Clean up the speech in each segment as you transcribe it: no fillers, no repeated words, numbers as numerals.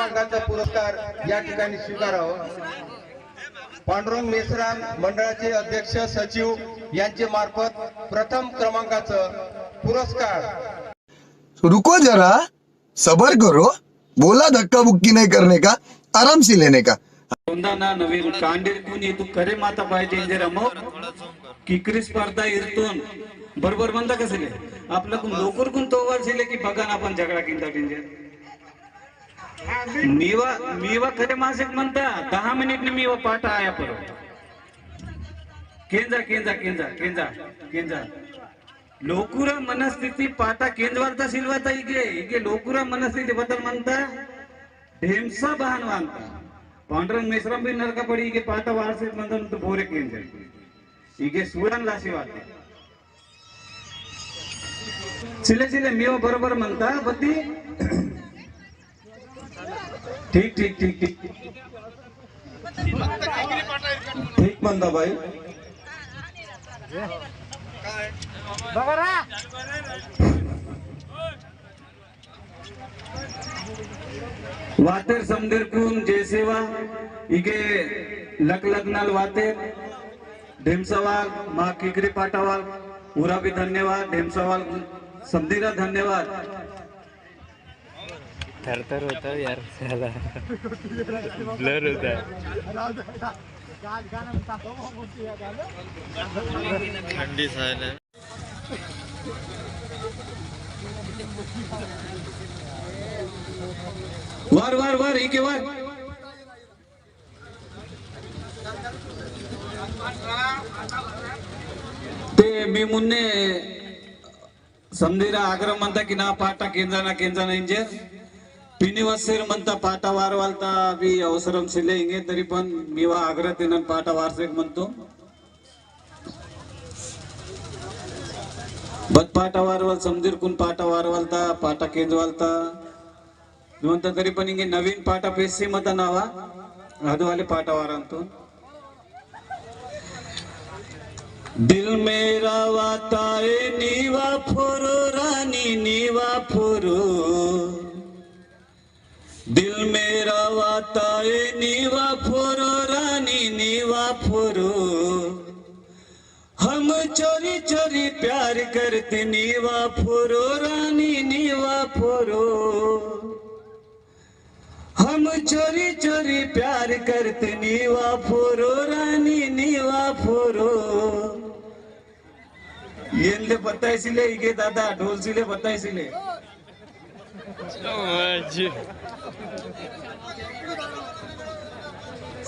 क्रमांकाचा पुरस्कार या ठिकाणी स्वीकारावा। पांडुरंग मेश्राम मंडळाचे अध्यक्ष सचिव यांचे मार्फत प्रथम क्रमांकाचा पुरस्कार। रुको जरा, सबर करो, बोला धक्का बुक्की नहीं करने का, आराम से लेने का। ना नवीन कांडीरकून येतो खरे माता पाहिजे इंजे रमो किकरी स्पर्धा इरतून बरोबर म्हणता कसले आपलं लोकरकून तो वर्षले की बघा ना आपण झगडा किंता टिंजे मीवा खरे मासिक म्हणता 10 मिनिटने मीवा पाठा आया पर केंजा केंजा केंजा केंजा केंजा लोकुरा मनस्थिती पाटा केंद्रवालता सिलवाता इगे लोकुरा मनस्थिती बदल म्हणता ढेमसा बहान वांता पांडुरंग मेश्राम भी नरका पड़ी के पाटा वारसे मंदन तो बोरे केंद्र इगे सूरन लासी वाते सिले सिले मीवा बरोबर म्हणता बत्ती ठीक ठीक ठीक ठीक ठीक म्हणता भाई वातेर समदेर कुन जय सेवा इगे लक लग्नाल वातेर ढेमसावाल माँ किकरी पाटावाल पूरा भी धन्यवाद ढेमसावाल समदीरा धन्यवाद। थर होता है यार साला ब्लर होता है ठंडी साल है। वार वार वार इके वार ते मी मुन्ने समदीरा आग्रह म्हणता की ना पाटा केंजा ना इंजे पिनी वसेर म्हणता पाटा वारवालता बी अवसरम सिले इंगे तरी पण मी वा आग्रह तेन पाटा वारसेक म्हणतो बत पाटा वारवाल समदीर कुन पाटा वारवालता पाटा केंजवालता म्हणता तरी पण इंगे नवीन पाटा पेसी मता नावा आदवाले पाटा वारांतो दिल मेरा वाताए नीवा फोरो रानी नीवा फोरो दिल मेरा वाताए नीवा फोरो रानी नीवा फोरो हम चोरी चोरी प्यार करते नीवा फोरो रानी नीवा फोरो हम चोरी चोरी प्यार करते नीवा फोरो रानी नीवा फोरो येंदे बताइसिले इगे दादा ढोल सिले बताइसिले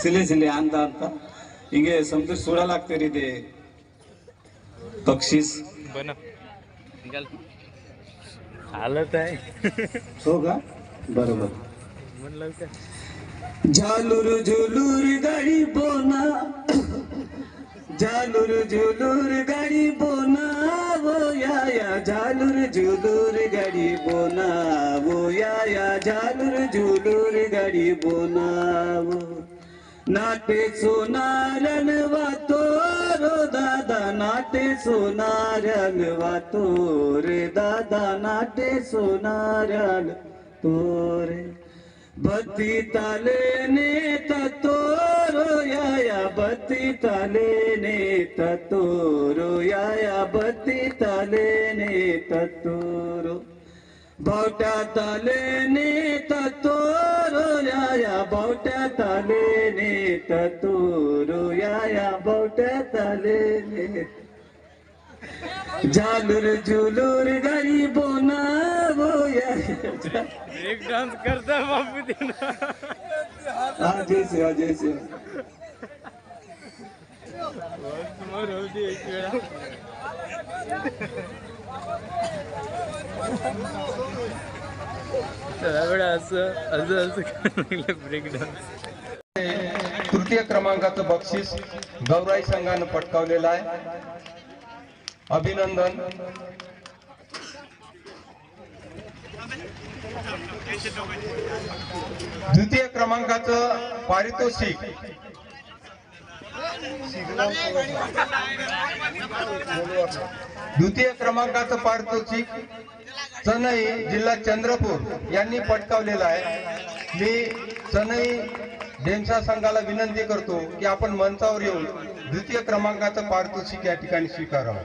सिले सिले आणता आणता इंगे समजा सोडा लागते रे ते बक्षीस बना निकाल हालत आहे हो का बरोबर म्हणलं का झालूर झुलूर गाडी बोना झालूर झुलूर गाडी बोना वो या झालूर झुलूर गाडी बोना वो या झालूर झुलूर गाडी बोना वो नाटे सोनारन वातो रो दादा नाटे सोनारन वातो रे दादा नाटे सोनारन तोरे बत्ती ताले ने ततोरो या बत्ती ताले ने ततोरो या बत्ती ताले ने ततोरो बावट्या ताले ने ततोरो या बावट्या ताले ने ततोरो या बावट्या ताले ने झालूर झुलूर गाड़ी बोना वो या एक डांस करता है बापू देना हाँ जैसे समोर होती एक वेळा त्यावेळा असं ब्रेक डान्स। तृतीय क्रमांकाचं बक्षीस गौराई संघानं पटकावलेलं आहे, अभिनंदन। द्वितीय क्रमांकाचं पारितोषिक चनई जिल्हा चंद्रपूर यांनी पटकावलेलं आहे। मी सनई ढेमसा संघाला विनंती करतो की आपण मंचावर येऊन द्वितीय क्रमांकाचं पारितोषिक या ठिकाणी स्वीकारावं.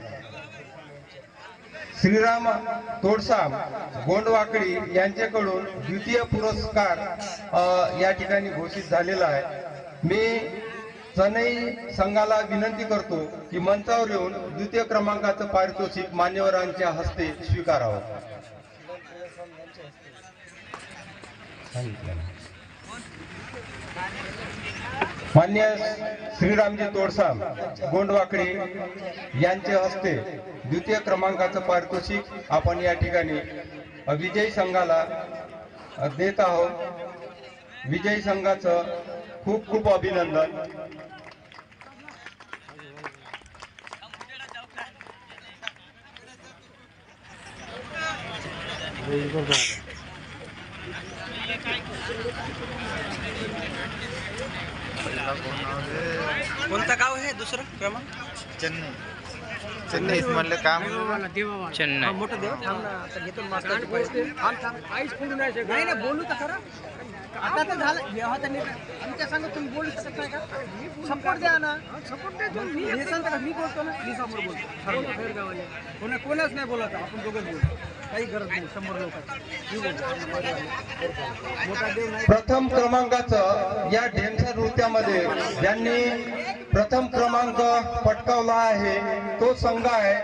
श्रीराम तोडसाम गोंडवाकडी यांच्याकडून द्वितीय पुरस्कार या ठिकाणी घोषित झालेला आहे. मी सनई संघाला विनंती करतो की मंचावर येऊन द्वितीय क्रमांकाचं पारितोषिक मान्यवरांच्या हस्ते स्वीकारावं. मान्य श्रीरामजी तोडसाम गोंडवाकडी यांच्या हस्ते द्वितीय क्रमांकाचं पारितोषिक आपण या ठिकाणी विजयी संघाला देत आहोत. विजयी संघाचं खूप खूप अभिनंदन. कोणतं गाव आहे दुसरं क्रमांक? चेन्नई. चेन्नई म्हणलं काम चेन्नई. मोठं देव थांब ना, आता घेतो मास्टरचे पैसे. थांब थांब काहीच बोलू नाही शकत. नाही बोलू तर खरं. आता तर झालं जेव्हा त्यांनी आमच्या सांगत तुम्ही बोलू शकत नाही का? सपोर्ट द्या ना. सपोर्ट द्या तुम्ही. हे सांगता का मी बोलतो ना, मी समोर बोलतो. कोणाच नाही बोलत, आपण दोघंच बोलतो. काही गरज नाही 100 लोकांची. मोठा देव नाही. प्रथम क्रमांकाचं या ढेमसा नृत्यामध्ये ज्यांनी प्रथम क्रमांक पटकावला आहे तो संघ आहे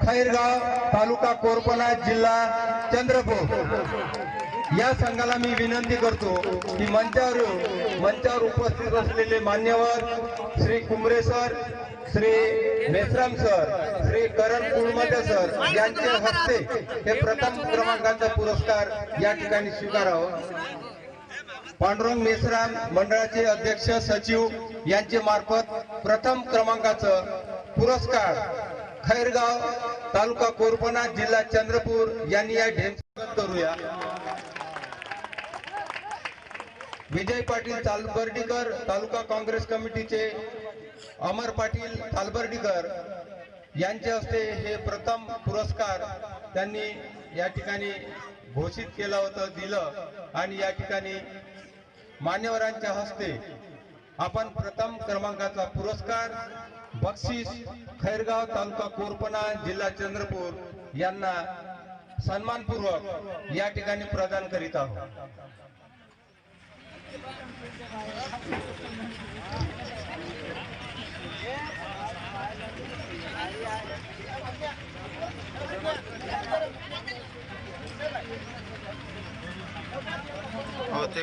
खैरगाव तालुका कोरपना जिल्हा चंद्रपूर. या संघाला मी विनंती करतो की मंचावर उपस्थित असलेले मान्यवर श्री कुंभरे सर, श्री मेश्राम सर, श्री करण कुळमते सर यांच्या हस्ते हे प्रथम क्रमांकाचा पुरस्कार या ठिकाणी स्वीकारावं. पांडुरंग मेश्राम मंडळाचे अध्यक्ष सचिव यांचे मार्फत प्रथम विक्रमांकाचं पुरस्कार खैरगाव तालुका कोरपना जिल्हा चंद्रपूर यांनी या ढेमसा करूया. विजय पाटील तालबर्डीकर तालुका काँग्रेस कमिटीचे अमर पाटील तालबर्डीकर यांच्या हस्ते हे प्रथम पुरस्कार त्यांनी या ठिकाणी घोषित केलं होतं, दिलं. आणि या ठिकाणी मान्यवरांच्या हस्ते आपण प्रथम क्रमांकाचा पुरस्कार बक्षीस खैरगाव तालुका कोरपना जिल्हा चंद्रपूर यांना सन्मानपूर्वक या ठिकाणी प्रदान करीत आहोत. हो ते